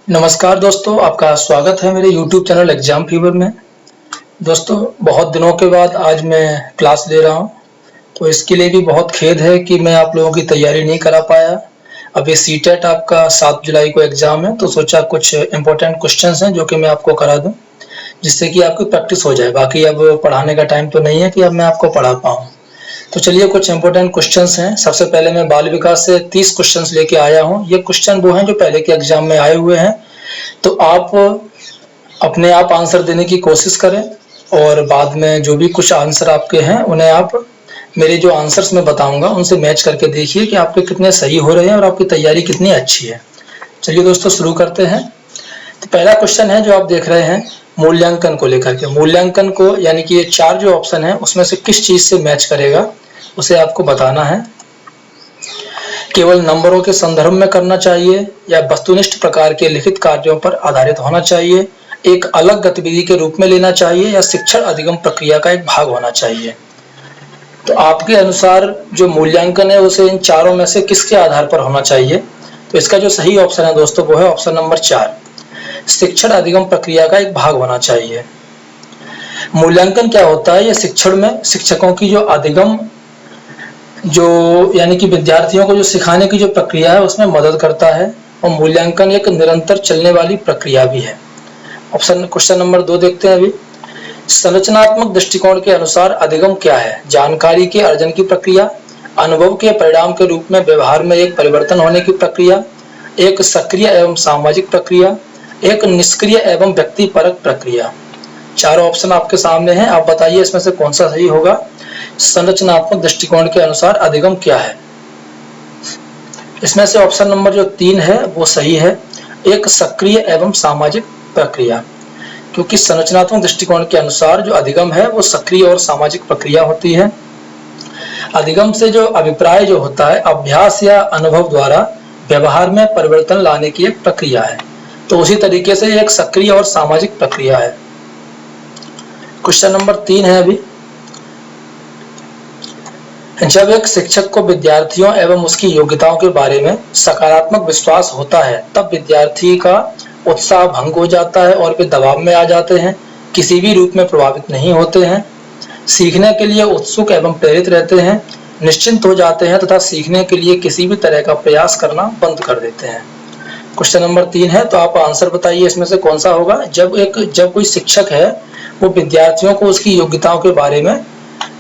नमस्कार दोस्तों, आपका स्वागत है मेरे YouTube चैनल एग्जाम फीवर में। दोस्तों, बहुत दिनों के बाद आज मैं क्लास ले रहा हूँ, तो इसके लिए भी बहुत खेद है कि मैं आप लोगों की तैयारी नहीं करा पाया। अभी सीटेट आपका 7 जुलाई को एग्ज़ाम है, तो सोचा कुछ इम्पोर्टेंट क्वेश्चंस हैं जो कि मैं आपको करा दूँ, जिससे कि आपकी प्रैक्टिस हो जाए। बाकी अब पढ़ाने का टाइम तो नहीं है कि अब मैं आपको पढ़ा पाऊँ। तो चलिए कुछ इंपॉर्टेंट क्वेश्चंस हैं। सबसे पहले मैं बाल विकास से 30 क्वेश्चंस लेके आया हूँ। ये क्वेश्चन वो हैं जो पहले के एग्जाम में आए हुए हैं, तो आप अपने आप आंसर देने की कोशिश करें और बाद में जो भी कुछ आंसर आपके हैं उन्हें आप मेरे जो आंसर्स मैं बताऊंगा उनसे मैच करके देखिए कि आपके कितने सही हो रहे हैं और आपकी तैयारी कितनी अच्छी है। चलिए दोस्तों शुरू करते हैं। तो पहला क्वेश्चन है जो आप देख रहे हैं मूल्यांकन को लेकर के। मूल्यांकन को यानी कि ये 4 जो ऑप्शन है उसमें से किस चीज से मैच करेगा उसे आपको बताना है। केवल नंबरों के संदर्भ में करना चाहिए या वस्तुनिष्ठ प्रकार के लिखित कार्यों पर आधारित होना चाहिए, एक अलग गतिविधि के रूप में लेना चाहिए या शिक्षण अधिगम प्रक्रिया का एक भाग होना चाहिए। तो आपके अनुसार जो मूल्यांकन है उसे इन चारों में से किसके आधार पर होना चाहिए? तो इसका जो सही ऑप्शन है दोस्तों वो है ऑप्शन नंबर 4, शिक्षण अधिगम प्रक्रिया का एक भाग होना चाहिए। मूल्यांकन क्या होता है? यह शिक्षण में शिक्षकों की जो अधिगम यानी कि विद्यार्थियों को जो सिखाने की जो प्रक्रिया है उसमें मदद करता है, और मूल्यांकन एक निरंतर चलने वाली प्रक्रिया भी है। क्वेश्चन नंबर 2 देखते हैं अभी। संरचनात्मक दृष्टिकोण के अनुसार अधिगम क्या है? जानकारी के अर्जन की प्रक्रिया, अनुभव के परिणाम के रूप में व्यवहार में एक परिवर्तन होने की प्रक्रिया, एक सक्रिय एवं सामाजिक प्रक्रिया, एक निष्क्रिय एवं व्यक्तिपरक प्रक्रिया। चारों ऑप्शन आपके सामने हैं, आप बताइए इसमें से कौन सा सही होगा। संरचनात्मक दृष्टिकोण के अनुसार अधिगम क्या है? इसमें से ऑप्शन नंबर जो 3 है वो सही है, एक सक्रिय एवं सामाजिक प्रक्रिया, क्योंकि संरचनात्मक दृष्टिकोण के अनुसार जो अधिगम है वो सक्रिय और सामाजिक प्रक्रिया होती है। अधिगम से जो अभिप्राय जो होता है अभ्यास या अनुभव द्वारा व्यवहार में परिवर्तन लाने की एक प्रक्रिया है, तो उसी तरीके से एक सक्रिय और सामाजिक प्रक्रिया है। क्वेश्चन नंबर 3 है अभी। जब एक शिक्षक को विद्यार्थियों एवं उसकी योग्यताओं के बारे में सकारात्मक विश्वास होता है तब विद्यार्थी का उत्साह भंग हो जाता है और वे दबाव में आ जाते हैं, किसी भी रूप में प्रभावित नहीं होते हैं, सीखने के लिए उत्सुक एवं प्रेरित रहते हैं, निश्चिंत हो जाते हैं तथा सीखने के लिए किसी भी तरह का प्रयास करना बंद कर देते हैं। क्वेश्चन नंबर 3 है, तो आप आंसर बताइए इसमें से कौन सा होगा। जब कोई शिक्षक है वो विद्यार्थियों को उसकी योग्यताओं के बारे में,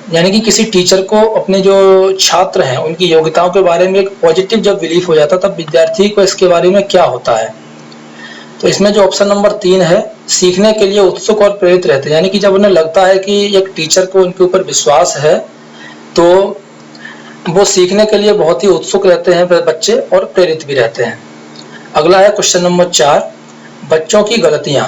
यानी कि किसी टीचर को अपने जो छात्र हैं उनकी योग्यताओं के बारे में एक पॉजिटिव जब बिलीफ हो जाता तब विद्यार्थी को इसके बारे में क्या होता है। तो इसमें जो ऑप्शन नंबर 3 है, सीखने के लिए उत्सुक और प्रेरित रहते हैं, यानी कि जब उन्हें लगता है कि एक टीचर को उनके ऊपर विश्वास है तो वो सीखने के लिए बहुत ही उत्सुक रहते हैं बच्चे और प्रेरित भी रहते हैं। अगला है क्वेश्चन नंबर 4, बच्चों की गलतियां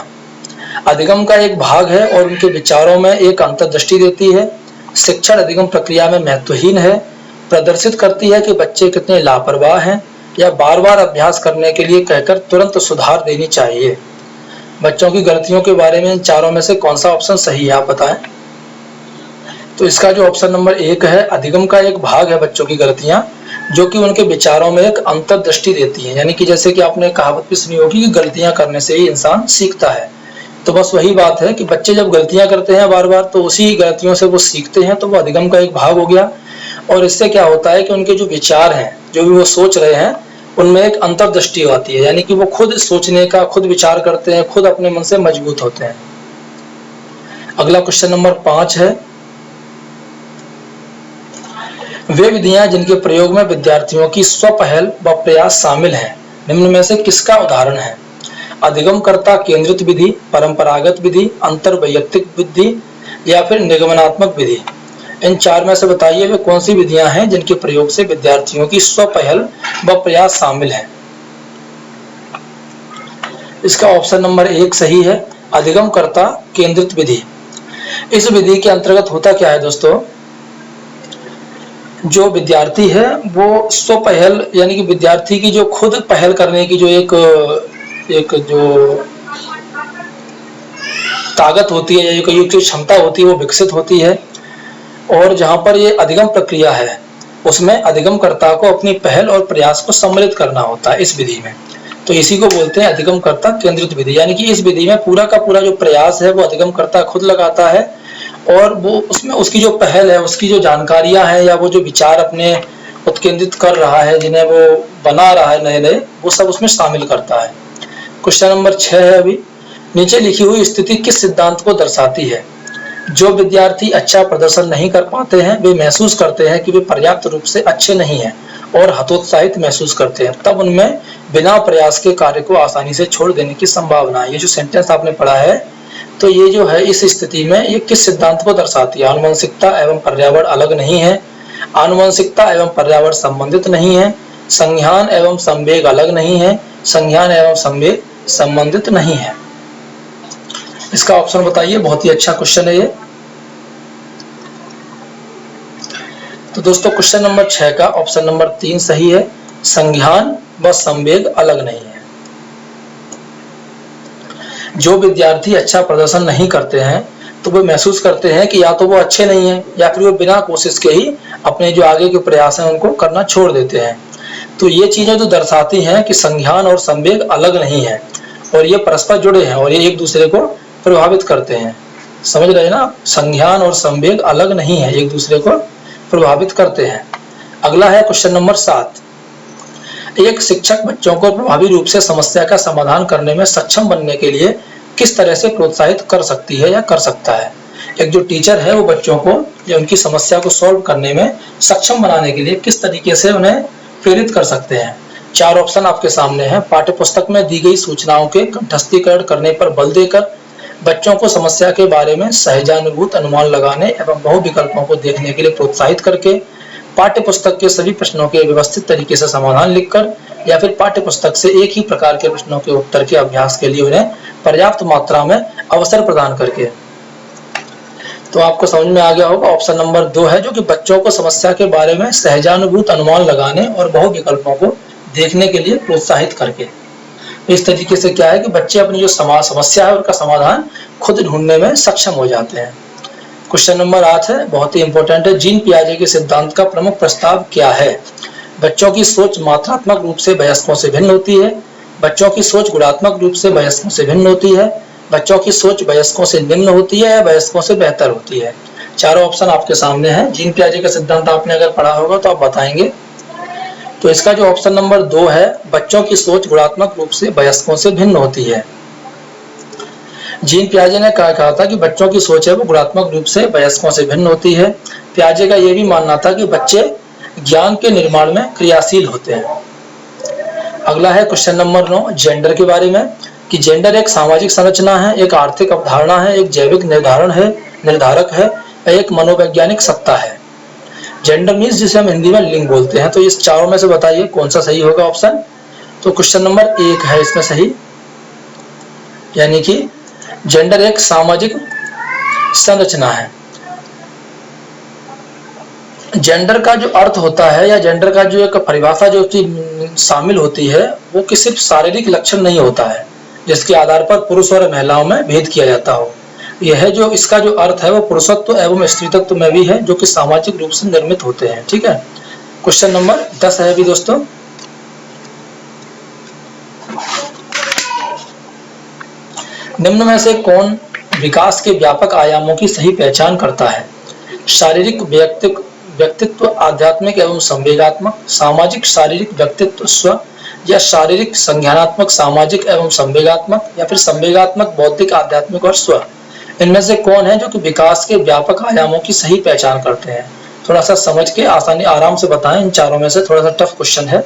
अधिगम का एक भाग है और उनके विचारों में एक अंतर्दृष्टि देती है, शिक्षण अधिगम प्रक्रिया में महत्वहीन है, प्रदर्शित करती है कि बच्चे कितने लापरवाह हैं या बार बार अभ्यास करने के लिए कहकर तुरंत सुधार देनी चाहिए। बच्चों की गलतियों के बारे में इन चारों में से कौन सा ऑप्शन सही है आप बताएं। तो इसका जो ऑप्शन नंबर 1 है, अधिगम का एक भाग है बच्चों की गलतियां, जो कि उनके विचारों में एक अंतर्दृष्टि देती है, यानी कि जैसे कि आपने कहावत भी सुनी होगी कि गलतियां करने से ही इंसान सीखता है। तो बस वही बात है कि बच्चे जब गलतियां करते हैं बार बार तो उसी गलतियों से वो सीखते हैं, तो वो अधिगम का एक भाग हो गया। और इससे क्या होता है कि उनके जो विचार हैं, जो भी वो सोच रहे हैं, उनमें एक अंतर्दृष्टि आती है, यानी कि वो खुद सोचने का, खुद विचार करते हैं, खुद अपने मन से मजबूत होते हैं। अगला क्वेश्चन नंबर 5 है, वे विधियां जिनके प्रयोग में विद्यार्थियों की स्वपहल व प्रयास शामिल हैं निम्न में से किसका उदाहरण है? अधिगमकर्ता केंद्रित विधि, परंपरागत विधि, अंतर वैयक्तिक विधि या फिर निगमनात्मक विधि। इन 4 में से बताइए वे कौन सी विधियां हैं जिनके प्रयोग से विद्यार्थियों की स्वपहल व प्रयास शामिल है। इसका ऑप्शन नंबर 1 सही है, अधिगमकर्ता केंद्रित विधि। इस विधि के अंतर्गत होता क्या है दोस्तों, जो विद्यार्थी है वो स्वपहल, यानी कि विद्यार्थी की जो खुद पहल करने की जो एक जो ताकत होती है या एक जो क्षमता होती है वो विकसित होती है। और जहां पर ये अधिगम प्रक्रिया है उसमें अधिगमकर्ता को अपनी पहल और प्रयास को सम्मिलित करना होता है इस विधि में। तो इसी को बोलते हैं अधिगमकर्ता केंद्रित विधि। यानी कि इस विधि में पूरा का पूरा जो प्रयास है वो अधिगमकर्ता खुद लगाता है, और वो उसमें उसकी जो पहल है, उसकी जो जानकारियां हैं या वो जो विचार अपने उत्केंद्रित कर रहा है, जिन्हें वो बना रहा है नए नए, वो सब उसमें शामिल करता है। क्वेश्चन नंबर 6 है अभी, नीचे लिखी हुई स्थिति किस सिद्धांत को दर्शाती है? जो विद्यार्थी अच्छा प्रदर्शन नहीं कर पाते हैं वे महसूस करते हैं कि वे पर्याप्त रूप से अच्छे नहीं हैं और हतोत्साहित महसूस करते हैं, तब उनमें बिना प्रयास के कार्य को आसानी से छोड़ देने की संभावना है। ये जो सेंटेंस आपने पढ़ा है, तो ये जो है इस स्थिति में ये किस सिद्धांत को दर्शाती है? आनुवंशिकता एवं पर्यावरण अलग नहीं है, आनुवंशिकता एवं पर्यावरण संबंधित नहीं है, संज्ञान एवं संवेग अलग नहीं है, संज्ञान एवं संवेग संबंधित नहीं है। इसका ऑप्शन बताइए, बहुत ही अच्छा क्वेश्चन है ये। तो दोस्तों क्वेश्चन नंबर 6 का ऑप्शन नंबर 3 सही है, संज्ञान व संवेग अलग नहीं है। जो विद्यार्थी अच्छा प्रदर्शन नहीं करते हैं तो वे महसूस करते हैं कि या तो वो अच्छे नहीं हैं या फिर वो बिना कोशिश के ही अपने जो आगे के प्रयास हैं उनको करना छोड़ देते हैं। तो ये चीजें जो दर्शाती हैं कि संज्ञान और संवेग अलग नहीं है और ये परस्पर जुड़े हैं और ये एक दूसरे को प्रभावित करते हैं। समझ रहे हैं ना? संज्ञान और संवेग अलग नहीं है, एक दूसरे को प्रभावित करते हैं। अगला है क्वेश्चन नंबर 7, एक शिक्षक बच्चों को प्रभावी रूप से समस्या का समाधान करने में सक्षम बनने के लिए किस तरह से प्रोत्साहित कर सकती है या कर सकता है? एक जो टीचर है वो बच्चों को या उनकी समस्या को सॉल्व करने में सक्षम बनाने के लिए किस तरीके से उन्हें प्रेरित कर सकते हैं? 4 ऑप्शन आपके सामने हैं। पाठ्यपुस्तक में दी गई सूचनाओं के कंठस्थीकरण करने पर बल देकर, बच्चों को समस्या के बारे में सहजानुभूत अनुमान लगाने एवं बहु विकल्पों को देखने के लिए प्रोत्साहित करके, पाठ्यपुस्तक के सभी प्रश्नों के व्यवस्थित तरीके से समाधान लिखकर, या फिर पाठ्यपुस्तक से एक ही प्रकार के प्रश्नों के उत्तर के अभ्यास के लिए उन्हें पर्याप्त मात्रा में अवसर प्रदान करके। तो आपको समझ में आ गया होगा, ऑप्शन नंबर 2 है जो कि बच्चों को समस्या के बारे में सहजानुभूत अनुमान लगाने और बहु विकल्पों को देखने के लिए प्रोत्साहित करके। इस तरीके से क्या है कि बच्चे अपनी जो समस्या है उनका समाधान खुद ढूंढने में सक्षम हो जाते हैं। क्वेश्चन नंबर 8 है, बहुत ही इंपॉर्टेंट है, जीन पियाजे के सिद्धांत का प्रमुख प्रस्ताव क्या है? बच्चों की सोच मात्रात्मक रूप से वयस्कों से भिन्न होती है, बच्चों की सोच गुणात्मक रूप से वयस्कों से भिन्न होती है, बच्चों की सोच वयस्कों से निम्न होती है या वयस्कों से बेहतर होती है। चारों ऑप्शन आपके सामने हैं। जीन पियाजे का सिद्धांत आपने अगर पढ़ा होगा तो आप बताएंगे। तो इसका जो ऑप्शन नंबर 2 है, बच्चों की सोच गुणात्मक रूप से वयस्कों से भिन्न होती है। जीन पियाजे ने कहा था कि बच्चों की सोच है वो गुणात्मक रूप से वयस्कों से भिन्न होती है। पियाजे का यह भी मानना था कि बच्चे ज्ञान के निर्माण में क्रियाशील होते हैं। अगला है क्वेश्चन नंबर 9, जेंडर के बारे में, कि जेंडर एक सामाजिक संरचना है, एक आर्थिक अवधारणा है, एक जैविक निर्धारक है, एक मनोवैज्ञानिक सत्ता है। जेंडर मीन्स जिसे हम हिंदी में लिंग बोलते हैं। तो इस चारों में से बताइए कौन सा सही होगा ऑप्शन? तो क्वेश्चन नंबर 1 है इसमें सही, यानी कि जेंडर एक सामाजिक संरचना है। जेंडर का जो अर्थ होता है या जेंडर का जो एक परिभाषा जो कि शामिल होती है वो कि सिर्फ शारीरिक लक्षण नहीं होता है जिसके आधार पर पुरुष और महिलाओं में भेद किया जाता हो। यह जो इसका जो अर्थ है वो पुरुषत्व एवं स्त्रीत्व में भी है जो कि सामाजिक रूप से निर्मित होते हैं। ठीक है, क्वेश्चन नंबर 10 है अभी दोस्तों, निम्न में से कौन विकास के व्यापक आयामों की सही पहचान करता है? शारीरिक व्यक्तित्व, आध्यात्मिक एवं संवेगात्मक, सामाजिक शारीरिक व्यक्तित्व स्व, या शारीरिक संज्ञानात्मक सामाजिक एवं संवेगात्मक, या फिर संवेगात्मक बौद्धिक आध्यात्मिक और स्व। इनमें से कौन है जो कि विकास के व्यापक आयामों की सही पहचान करते हैं? थोड़ा सा समझ के आसानी आराम से बताएं। इन चारों में से थोड़ा सा टफ क्वेश्चन है,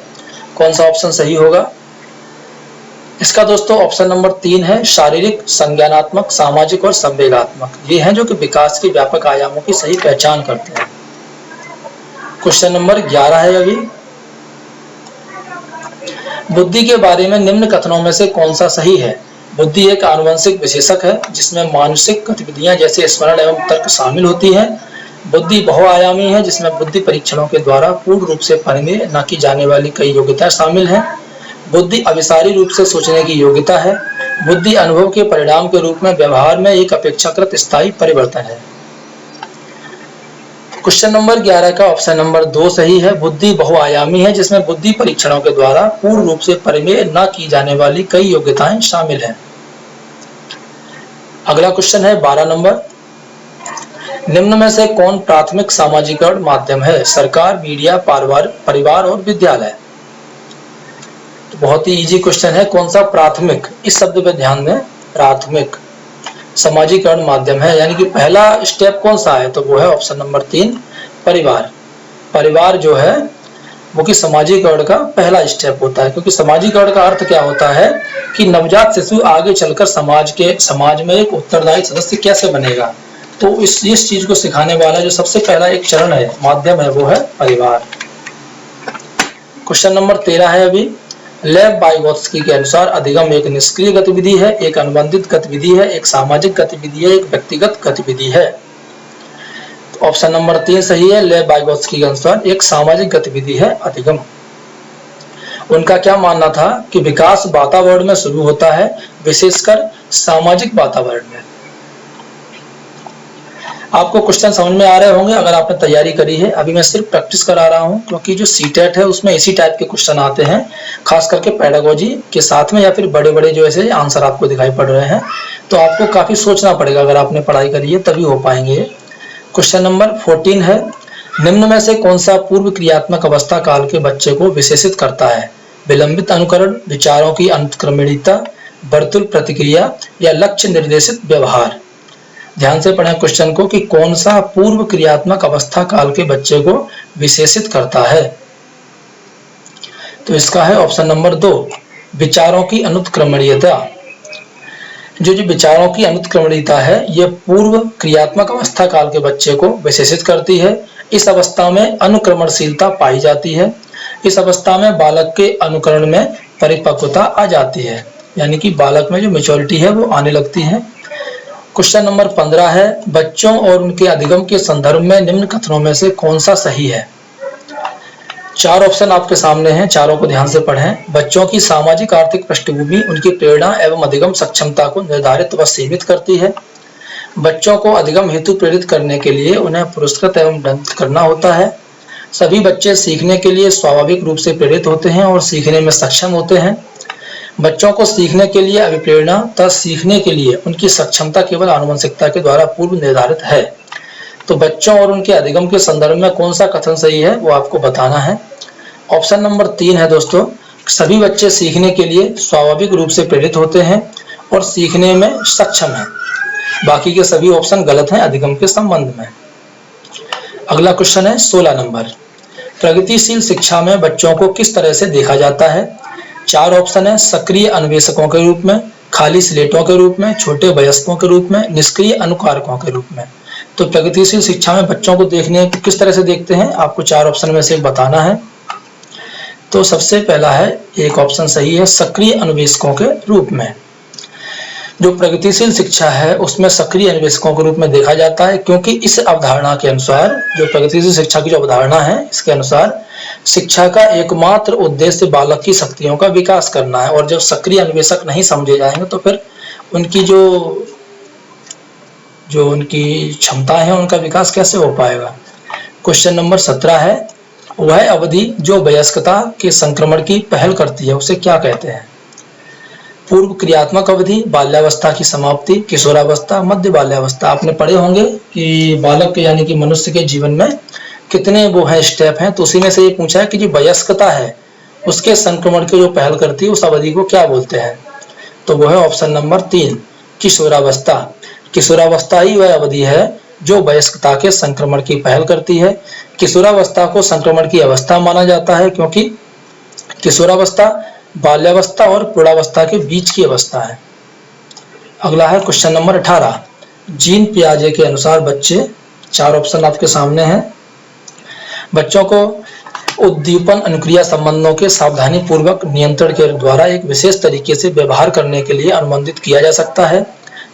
कौन सा ऑप्शन सही होगा? इसका दोस्तों ऑप्शन नंबर 3 है, शारीरिक, संज्ञानात्मक, सामाजिक और संवेगात्मक। ये हैं जो कि विकास के व्यापक आयामों की सही पहचान करते हैं। क्वेश्चन नंबर 11 है अभी, बुद्धि के बारे में निम्न कथनों में से कौन सा सही है? बुद्धि एक आनुवंशिक विशेषक है जिसमें मानसिक गतिविधियां जैसे स्मरण एवं तर्क शामिल होती है। बुद्धि बहुआयामी है जिसमें बुद्धि परीक्षणों के द्वारा पूर्ण रूप से परिमेय न की जाने वाली कई योग्यताएं शामिल हैं। बुद्धि अभिसारी रूप से सोचने की योग्यता है। बुद्धि अनुभव के परिणाम के रूप में व्यवहार में एक अपेक्षाकृत स्थायी परिवर्तन है। क्वेश्चन नंबर 11 का ऑप्शन नंबर 2 सही है। बुद्धि बहुआयामी है, जिसमें बुद्धि परीक्षणों के द्वारा पूर्ण रूप से परिमेय न की जाने वाली कई योग्यताएं शामिल हैं। अगला क्वेश्चन है 12 नंबर, निम्न में से कौन प्राथमिक सामाजिकरण माध्यम है? सरकार, मीडिया, परिवार और विद्यालय। तो बहुत ही इजी क्वेश्चन है। कौन सा प्राथमिक, इस शब्द पे ध्यान दें, प्राथमिक सामाजिकरण माध्यम है, यानी कि पहला स्टेप कौन सा है? तो वो है ऑप्शन नंबर 3, परिवार। परिवार जो है वो कि सामाजिकरण का पहला स्टेप होता है, क्योंकि सामाजिकरण का अर्थ क्या होता है कि नवजात शिशु आगे चलकर समाज में एक उत्तरदायी सदस्य कैसे बनेगा। तो इस चीज को सिखाने वाला जो सबसे पहला एक चरण है, माध्यम है, वो है परिवार। क्वेश्चन नंबर 13 है अभी, लेव वाइगोत्स्की के अनुसार अधिगम एक निष्क्रिय गतिविधि है, एक अनुबंधित गतिविधि है, एक सामाजिक गतिविधि है, एक व्यक्तिगत गतिविधि है। तो ऑप्शन नंबर 3 सही है। लेव वाइगोत्स्की के अनुसार एक सामाजिक गतिविधि है अधिगम। उनका क्या मानना था कि विकास वातावरण में शुरू होता है, विशेषकर सामाजिक वातावरण में। आपको क्वेश्चन समझ में आ रहे होंगे अगर आपने तैयारी करी है। अभी मैं सिर्फ प्रैक्टिस करा रहा हूं, क्योंकि जो सीटेट है उसमें इसी टाइप के क्वेश्चन आते हैं, खास करके पेडागोजी के साथ में, या फिर बड़े बड़े जो ऐसे आंसर आपको दिखाई पड़ रहे हैं। तो आपको काफी सोचना पड़ेगा, अगर आपने पढ़ाई करी है तभी हो पाएंगे। क्वेश्चन नंबर 14 है, निम्न में से कौन सा पूर्व क्रियात्मक अवस्था काल के बच्चे को विशेषित करता है? विलंबित अनुकरण, विचारों की अनुक्रमणीयता, वर्तुल प्रतिक्रिया या लक्ष्य निर्देशित व्यवहार। ध्यान से पढ़ें क्वेश्चन को कि कौन सा पूर्व क्रियात्मक अवस्था काल के बच्चे को विशेषित करता है। तो इसका है ऑप्शन नंबर 2, विचारों की अनुत्क्रमणीयता। जो विचारों की अनुत्क्रमणीयता है, यह पूर्व क्रियात्मक अवस्था काल के बच्चे को विशेषित करती है। इस अवस्था में अनुक्रमणशीलता पाई जाती है। इस अवस्था में बालक के अनुकरण में परिपक्वता आ जाती है, यानी कि बालक में जो मेच्योरिटी है वो आने लगती है। क्वेश्चन नंबर 15 है, बच्चों और उनके अधिगम के संदर्भ में निम्न कथनों में से कौन सा सही है? 4 ऑप्शन आपके सामने हैं, चारों को ध्यान से पढ़ें। बच्चों की सामाजिक आर्थिक पृष्ठभूमि उनकी प्रेरणा एवं अधिगम सक्षमता को निर्धारित व सीमित करती है। बच्चों को अधिगम हेतु प्रेरित करने के लिए उन्हें पुरस्कृत एवं दंडित करना होता है। सभी बच्चे सीखने के लिए स्वाभाविक रूप से प्रेरित होते हैं और सीखने में सक्षम होते हैं। बच्चों को सीखने के लिए अभिप्रेरणा तथा सीखने के लिए उनकी सक्षमता केवल आनुवंशिकता के द्वारा पूर्व निर्धारित है। तो बच्चों और उनके अधिगम के संदर्भ में कौन सा कथन सही है वो आपको बताना है। ऑप्शन नंबर 3 है दोस्तों, सभी बच्चे सीखने के लिए स्वाभाविक रूप से प्रेरित होते हैं और सीखने में सक्षम हैं। बाकी के सभी ऑप्शन गलत हैं अधिगम के संबंध में। अगला क्वेश्चन है 16 नंबर, प्रगतिशील शिक्षा में बच्चों को किस तरह से देखा जाता है? 4 ऑप्शन है, सक्रिय अन्वेषकों के रूप में, खाली स्लेटों के रूप में, छोटे वयस्कों के रूप में, निष्क्रिय अनुकारकों के रूप में। तो प्रगतिशील शिक्षा में बच्चों को देखने किस तरह से देखते हैं, आपको 4 ऑप्शन में से एक बताना है। तो सबसे पहला है, एक ऑप्शन सही है, सक्रिय अन्वेषकों के रूप में। जो प्रगतिशील शिक्षा है उसमें सक्रिय अन्वेषकों के रूप में देखा जाता है, क्योंकि इस अवधारणा के अनुसार, जो प्रगतिशील शिक्षा की जो अवधारणा है इसके अनुसार शिक्षा का एकमात्र उद्देश्य बालक की शक्तियों का विकास करना है। और जब सक्रिय अन्वेषक नहीं समझे जाएंगे तो फिर उनकी जो उनकी क्षमता है उनका विकास कैसे हो पाएगा। क्वेश्चन नंबर 17 है, वह अवधि जो वयस्कता के संक्रमण की पहल करती है उसे क्या कहते हैं? पूर्व क्रियात्मक अवधि, बाल्यावस्था की समाप्ति, किशोरावस्था, मध्य बाल्यावस्था। आपने पढ़े होंगे कि बालक यानी कि मनुष्य के जीवन में कितने वो है स्टेप हैं, तो उसी में से ये पूछा है कि जो वयस्कता है उसके संक्रमण के जो पहल करती है उस अवधि को क्या बोलते हैं? तो वो है ऑप्शन नंबर 3, किशोरावस्था। किशोरावस्था ही वह अवधि है जो वयस्कता के संक्रमण की पहल करती है। किशोरावस्था को संक्रमण की अवस्था माना जाता है, क्योंकि किशोरावस्था बाल्यावस्था और प्रौढ़ावस्था के बीच की अवस्था है। अगला है क्वेश्चन नंबर 18, जीन पियाजे के अनुसार बच्चे, 4 ऑप्शन आपके सामने हैं, बच्चों को उद्दीपन अनुक्रिया संबंधों के सावधानी पूर्वक नियंत्रण के द्वारा एक विशेष तरीके से व्यवहार करने के लिए अनुबंधित किया जा सकता है,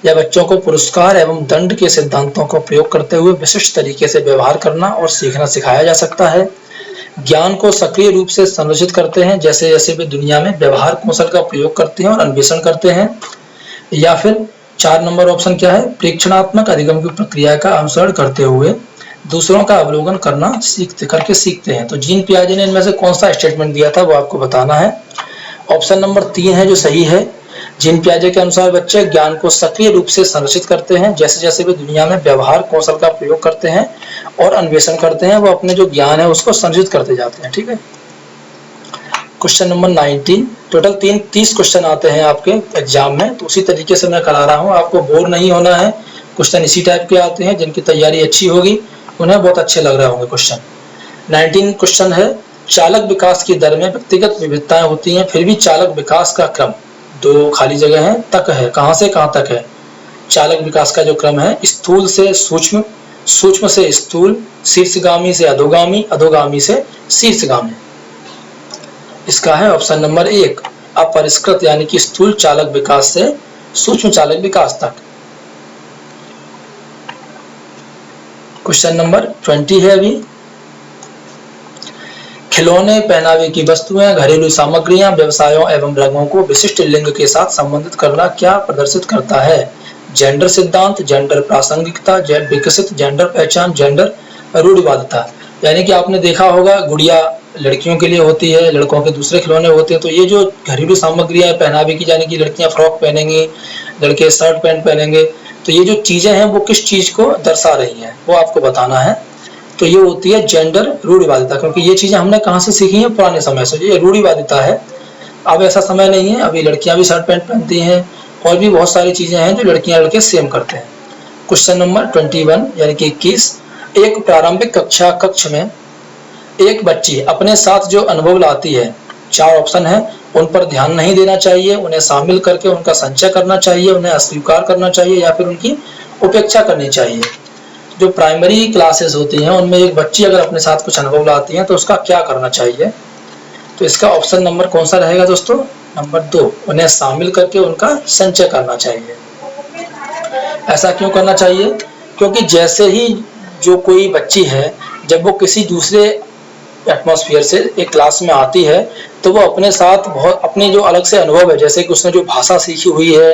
या बच्चों को पुरस्कार एवं दंड के सिद्धांतों का प्रयोग करते हुए विशिष्ट तरीके से व्यवहार करना और सीखना सिखाया जा सकता है। ज्ञान को सक्रिय रूप से संरक्षित करते हैं, जैसे जैसे वे दुनिया में व्यवहार कौशल का प्रयोग करते हैं और अन्वेषण करते हैं। या फिर 4 नंबर ऑप्शन क्या है, प्रेक्षणात्मक अधिगम की प्रक्रिया का अनुसरण करते हुए दूसरों का अवलोकन करके सीखते हैं। तो जीन पियाजे ने इनमें से कौन सा स्टेटमेंट दिया था वो आपको बताना है। ऑप्शन नंबर 3 है जो सही है। जीन पियाजे के अनुसार बच्चे ज्ञान को सक्रिय रूप से संरक्षित करते हैं। जैसे जैसे वे दुनिया में व्यवहार कौशल का प्रयोग करते हैं और अन्वेषण करते हैं, वो अपने जो ज्ञान है उसको संरक्षित करते जाते हैं। ठीक है। क्वेश्चन नंबर 19, टोटल 30 क्वेश्चन आते हैं आपके एग्जाम में, तो उसी तरीके से मैं करा रहा हूँ, आपको बोर नहीं होना है। क्वेश्चन इसी टाइप के आते हैं, जिनकी तैयारी अच्छी होगी उन्हें बहुत अच्छे लग रहे होंगे क्वेश्चन। 19 क्वेश्चन है, चालक विकास की दर में व्यक्तिगत विविधताएं होती हैं, फिर भी चालक विकास का क्रम, दो खाली जगह है, तक है, कहां से कहां तक है। चालक विकास का जो क्रम है, स्थूल से सूक्ष्म, सूक्ष्म से स्थूल, शीर्षगामी से अधोगामी, अधोगामी से शीर्षगामी। इसका है ऑप्शन नंबर 1, अपरिष्कृत यानी कि स्थूल चालक विकास से सूक्ष्म चालक विकास तक। क्वेश्चन नंबर 20 है अभी, खिलौने, पहनावे की वस्तुएं, घरेलू सामग्रियां, व्यवसायों एवं रंगों को विशिष्ट लिंग के साथ संबंधित करना क्या प्रदर्शित करता है। जेंडर सिद्धांत, जेंडर प्रासंगिकता, विकसित जेंडर पहचान, जेंडर रूढ़िवादिता। यानी कि आपने देखा होगा गुड़िया लड़कियों के लिए होती है, लड़कों के दूसरे खिलौने होते हैं। तो ये जो घरेलू सामग्रियां है पहनावे की, यानी कि लड़कियां फ्रॉक पहनेंगी, लड़के शर्ट पैंट पहनेंगे, तो ये जो चीजें हैं वो किस चीज को दर्शा रही हैं वो आपको बताना है। तो ये होती है जेंडर रूढ़िवादिता, क्योंकि ये चीजें हमने कहाँ से सीखी हैं, पुराने समय से। ये रूढ़िवादिता है, अब ऐसा समय नहीं है, अभी लड़कियां भी शर्ट पैंट पहनती हैं और भी बहुत सारी चीजें हैं जो लड़कियां लड़के सेम करते हैं। क्वेश्चन नंबर 21 यानी कि 21, एक प्रारंभिक कक्ष में एक बच्ची अपने साथ जो अनुभव लाती है, 4 ऑप्शन है, उन पर ध्यान नहीं देना चाहिए, उन्हें शामिल करके उनका संचय करना चाहिए, उन्हें अस्वीकार करना चाहिए या फिर उनकी उपेक्षा करनी चाहिए। जो प्राइमरी क्लासेस होती हैं उनमें एक बच्ची अगर अपने साथ कुछ अनुभव लाती है तो उसका क्या करना चाहिए। तो इसका ऑप्शन नंबर कौन सा रहेगा दोस्तों, नंबर 2, उन्हें शामिल करके उनका संचय करना चाहिए। ऐसा क्यों करना चाहिए, क्योंकि जैसे ही जो कोई बच्ची है जब वो किसी दूसरे एटमॉस्फेयर से एक क्लास में आती है तो वो अपने साथ बहुत अपने जो अलग से अनुभव है, जैसे कि उसने जो भाषा सीखी हुई है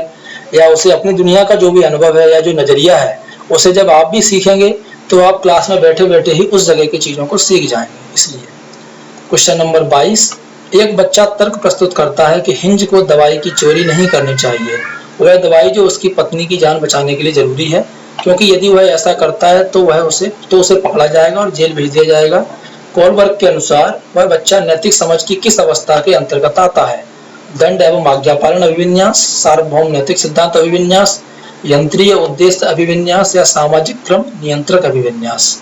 या उसे अपनी दुनिया का जो भी अनुभव है या जो नजरिया है, उसे जब आप भी सीखेंगे तो आप क्लास में बैठे बैठे ही उस जगह की चीजों को सीख जाएंगे। इसलिए क्वेश्चन नंबर 22, एक बच्चा तर्क प्रस्तुत करता है कि हिंज को दवाई की चोरी नहीं करनी चाहिए। वह दवाई जो उसकी पत्नी की जान बचाने के लिए जरूरी है, क्योंकि यदि वह ऐसा करता है तो उसे पकड़ा जाएगा और जेल भेज दिया जाएगा। कोलबर्ग के अनुसार वह बच्चा नैतिक समझ की किस अवस्था के अंतर्गत आता है। दंड एवं आज्ञापालन अभिविन्यास, सार्वभौम नैतिक सिद्धांत अभिविन्यास, यंत्रीय उद्देश्य अभिविन्यास या सामाजिक क्रम नियंत्रक अभिविन्यास।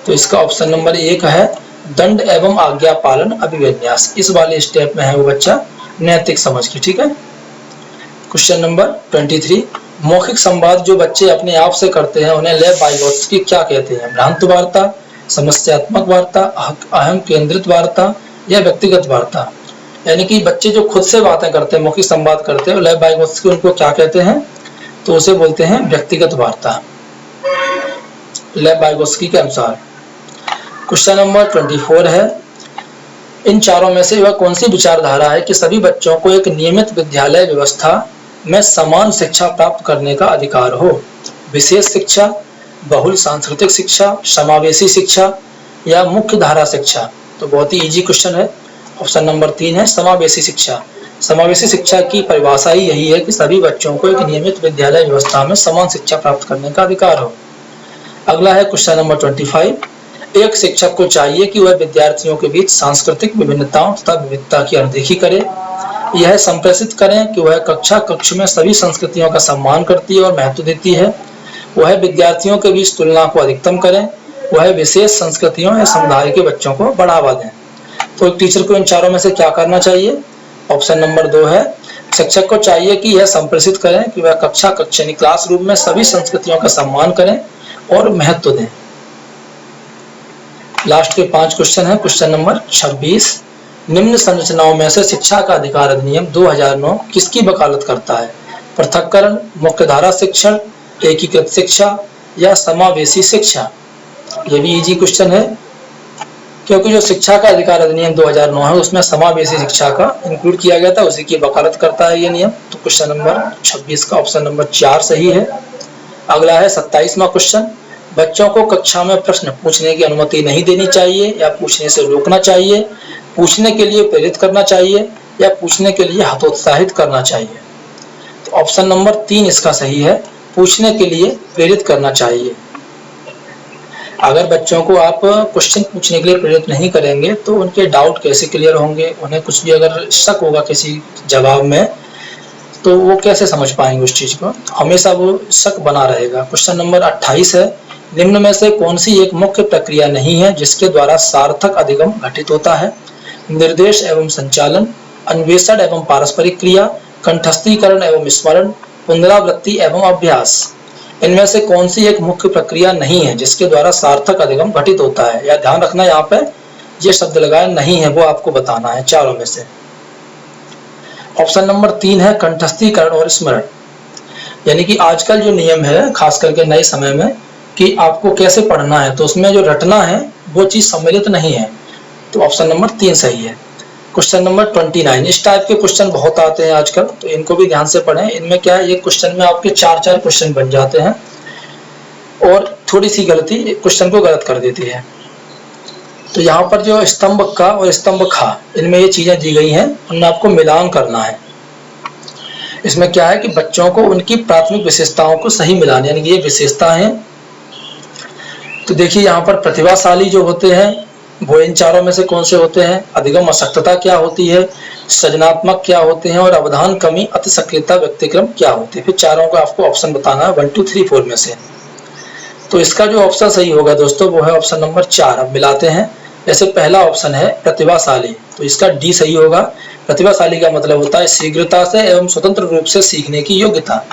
तो इसका ऑप्शन नंबर 1 है दंड एवं आज्ञा पालन अभिविन्यास। इस वाले स्टेप में है वो बच्चा नैतिक समझ की। ठीक है। क्वेश्चन नंबर 23, मौखिक संवाद जो बच्चे अपने आप से करते हैं उन्हें लेव वाइगोत्स्की क्या कहते हैं। भ्रांत वार्ता, समस्यात्मक वार्ता, अहम केंद्रित वार्ता या व्यक्तिगत वार्ता। यानी कि बच्चे जो खुद से बातें करते हैं, मौखिक संवाद करते हैं, लेव वाइगोत्स्की उनको क्या कहते हैं, तो उसे बोलते हैं व्यक्तिगत वार्ता, लेव वाइगोत्स्की के अनुसार। क्वेश्चन नंबर 24 है, इन चारों में से वह कौन सी विचारधारा है कि सभी बच्चों को एक नियमित विद्यालय व्यवस्था में समान शिक्षा प्राप्त करने का अधिकार हो। विशेष शिक्षा, बहुल सांस्कृतिक शिक्षा, समावेशी शिक्षा या मुख्य धारा शिक्षा। तो बहुत ही इजी क्वेश्चन है। ऑप्शन नंबर 3 है समावेशी शिक्षा। समावेशी शिक्षा की परिभाषा ही यही है कि सभी बच्चों को एक नियमित विद्यालय व्यवस्था में समान शिक्षा प्राप्त करने का अधिकार हो। अगला है क्वेश्चन नंबर 25, एक शिक्षक को चाहिए कि वह विद्यार्थियों के बीच सांस्कृतिक विभिन्नताओं तथा विविधता की अनदेखी करे, यह संप्रेषित करें कि वह कक्ष में सभी संस्कृतियों का सम्मान करती है और महत्व देती है, वह विद्यार्थियों के बीच तुलना को अधिकतम करें, वह विशेष संस्कृतियों या समुदाय के बच्चों को बढ़ावा दें। तो एक टीचर को इन चारों में से क्या करना चाहिए। ऑप्शन नंबर 2 है शिक्षक को चाहिए कि यह संप्रेषित करें कि वह कक्ष यानी क्लासरूम में सभी संस्कृतियों का सम्मान करें और महत्व दें। लास्ट के 5 क्वेश्चन है। क्वेश्चन नंबर 26, निम्न संरचनाओं में से शिक्षा का अधिकार अधिनियम 2009 किसकी वकालत करता है। पृथक्करण, मुख्यधारा शिक्षण, एकीकृत शिक्षा या समावेशी शिक्षा। यह भी इजी क्वेश्चन है, क्योंकि जो शिक्षा का अधिकार अधिनियम 2009 है उसमें समावेशी शिक्षा का इंक्लूड किया गया था, उसी की वकालत करता है ये नियम। तो क्वेश्चन नंबर 26 का ऑप्शन नंबर 4 सही है। अगला है 27वां क्वेश्चन, बच्चों को कक्षा में प्रश्न पूछने की अनुमति नहीं देनी चाहिए या पूछने से रोकना चाहिए, पूछने के लिए प्रेरित करना चाहिए या पूछने के लिए हतोत्साहित करना चाहिए। तो ऑप्शन नंबर 3 इसका सही है, पूछने के लिए प्रेरित करना चाहिए। अगर बच्चों को आप क्वेश्चन पूछने के लिए प्रेरित नहीं करेंगे तो उनके डाउट कैसे क्लियर होंगे, उन्हें कुछ भी अगर शक होगा किसी जवाब में तो वो कैसे समझ पाएंगे उस चीज को, हमेशा वो शक बना रहेगा। क्वेश्चन नंबर 28 है, निम्न में से कौन सी एक मुख्य प्रक्रिया नहीं है जिसके द्वारा सार्थक अधिगम घटित होता है? निर्देश एवं संचालन, अन्वेषण एवं पारस्परिक क्रिया, कंठस्थीकरण एवं स्मरण, पुनरावृत्ति एवं अभ्यास। इनमें से कौन सी एक मुख्य प्रक्रिया नहीं है जिसके द्वारा सार्थक अधिगम घटित होता है? या ध्यान रखना यहाँ पे ये शब्द लगाया नहीं है, वो आपको बताना है चारों में से। ऑप्शन नंबर 3 है कंठस्थीकरण और स्मरण। यानी कि आजकल जो नियम है खास करके नए समय में कि आपको कैसे पढ़ना है, तो उसमें जो रटना है वो चीज सम्मिलित नहीं है। तो ऑप्शन नंबर 3 सही है। क्वेश्चन नंबर 29, इस टाइप के क्वेश्चन बहुत आते हैं आजकल, तो इनको भी ध्यान से पढ़ें। इनमें क्या है, एक क्वेश्चन में आपके 4 क्वेश्चन बन जाते हैं और थोड़ी सी गलती क्वेश्चन को गलत कर देती है। तो यहाँ पर जो स्तंभ का और स्तंभ खा, इनमें ये चीजें दी गई हैं, उनमें आपको मिलान करना है। इसमें क्या है कि बच्चों को उनकी प्राथमिक विशेषताओं को सही मिलाना, यानी कि ये विशेषता है। तो देखिए यहाँ पर प्रतिभाशाली जो होते हैं वो इन चारों में से कौन से होते हैं? अधिगम अशक्तता क्या होती है, सृजनात्मक क्या होते हैं और अवधान कमी अति सक्रियता व्यक्तिक्रम क्या होते हैं। फिर चारों का आपको ऑप्शन बताना है 1 2 3 4 में से। तो इसका जो ऑप्शन सही होगा दोस्तों वो है ऑप्शन नंबर 4। अब मिलाते हैं। जैसे पहला ऑप्शन है प्रतिभाशाली, तो इसका डी सही होगा। प्रतिभाशाली का मतलब होता है शीघ्रता से एवं स्वतंत्र रूप से सीखने की योग्यता।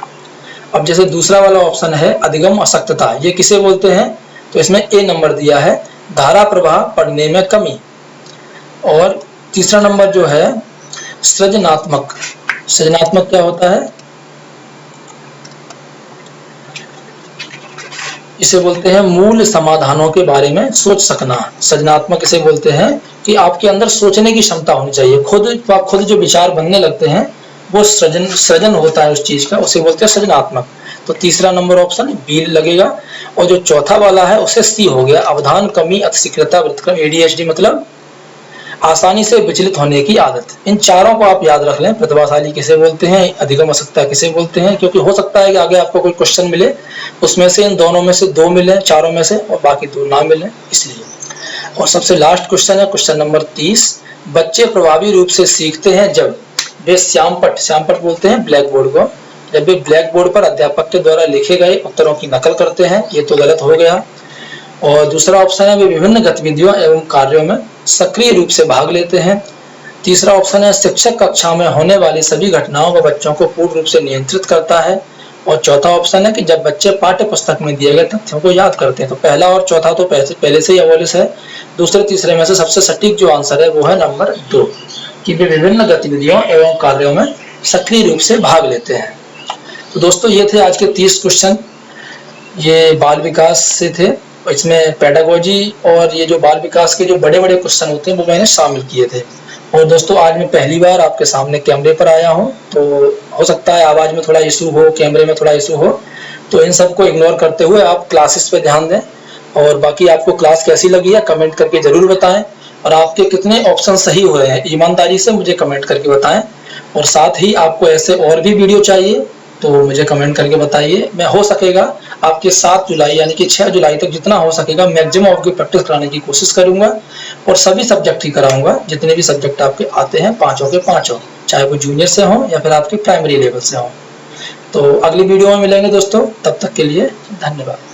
अब जैसे दूसरा वाला ऑप्शन है अधिगम अशक्तता, ये किसे बोलते हैं? तो इसमें ए नंबर दिया है, धारा प्रवाह पढ़ने में कमी। और तीसरा नंबर जो है सृजनात्मक, सृजनात्मक क्या होता है? इसे बोलते हैं मूल समाधानों के बारे में सोच सकना। सृजनात्मक इसे बोलते हैं कि आपके अंदर सोचने की क्षमता होनी चाहिए, खुद जो विचार बनने लगते हैं वो सृजन होता है उस चीज का, उसे बोलते हैं सृजनात्मक। तो तीसरा नंबर ऑप्शन बी लगेगा। और जो चौथा वाला है उसे सी हो गया, अवधान कमी अति शीघ्रता वृत्तक्रम, ADHD मतलब आसानी से विचलित होने की आदत। इन चारों को आप याद रख लें। प्रतिभाशाली किसे बोलते हैं, अधिगम अशक्तता किसे बोलते हैं, क्योंकि हो सकता है कि आगे आपको कोई क्वेश्चन मिले उसमें से इन दोनों में से 2 मिले, चारों में से, और बाकी 2 ना मिले, इसलिए। और सबसे लास्ट क्वेश्चन है क्वेश्चन नंबर 30, बच्चे प्रभावी रूप से सीखते हैं जब वे श्यामपट्ट बोलते हैं ब्लैक बोर्ड को, जब वे ब्लैक बोर्ड पर अध्यापक के द्वारा लिखे गए उत्तरों की नकल करते हैं। ये तो गलत हो गया। और दूसरा ऑप्शन है वे विभिन्न गतिविधियों एवं कार्यों में सक्रिय रूप से भाग लेते हैं। तीसरा ऑप्शन है शिक्षक कक्षा में होने वाली सभी घटनाओं को बच्चों को पूर्ण रूप से नियंत्रित करता है। और चौथा ऑप्शन है कि जब बच्चे पाठ्य पुस्तक में दिए गए तथ्यों को याद करते हैं। तो पहला और चौथा तो पहले से ही अवॉलिश है। दूसरे तीसरे में से सबसे सटीक जो आंसर है वो है नंबर 2, कि वे विभिन्न गतिविधियों एवं कार्यों में सक्रिय रूप से भाग लेते हैं। तो दोस्तों ये थे आज के 30 क्वेश्चन, ये बाल विकास से थे। इसमें पेडागोजी और ये जो बाल विकास के जो बड़े बड़े क्वेश्चन होते हैं वो मैंने शामिल किए थे। और दोस्तों आज मैं पहली बार आपके सामने कैमरे पर आया हूं, तो हो सकता है आवाज में थोड़ा इशू हो, कैमरे में थोड़ा इशू हो, तो इन सब को इग्नोर करते हुए आप क्लासेस पे ध्यान दें। और बाकी आपको क्लास कैसी लगी है कमेंट करके जरूर बताएं, और आपके कितने ऑप्शन सही हुए हैं ईमानदारी से मुझे कमेंट करके बताएं। और साथ ही आपको ऐसे और भी वीडियो चाहिए तो मुझे कमेंट करके बताइए। मैं हो सकेगा आपके 7 जुलाई यानी कि 6 जुलाई तक जितना हो सकेगा मैक्सिमम आपकी प्रैक्टिस कराने की कोशिश करूंगा, और सभी सब्जेक्ट ही कराऊंगा, जितने भी सब्जेक्ट आपके आते हैं पांचों के पांचों, चाहे वो जूनियर से हो या फिर आपके प्राइमरी लेवल से हो। तो अगली वीडियो में मिलेंगे दोस्तों, तब तक के लिए धन्यवाद।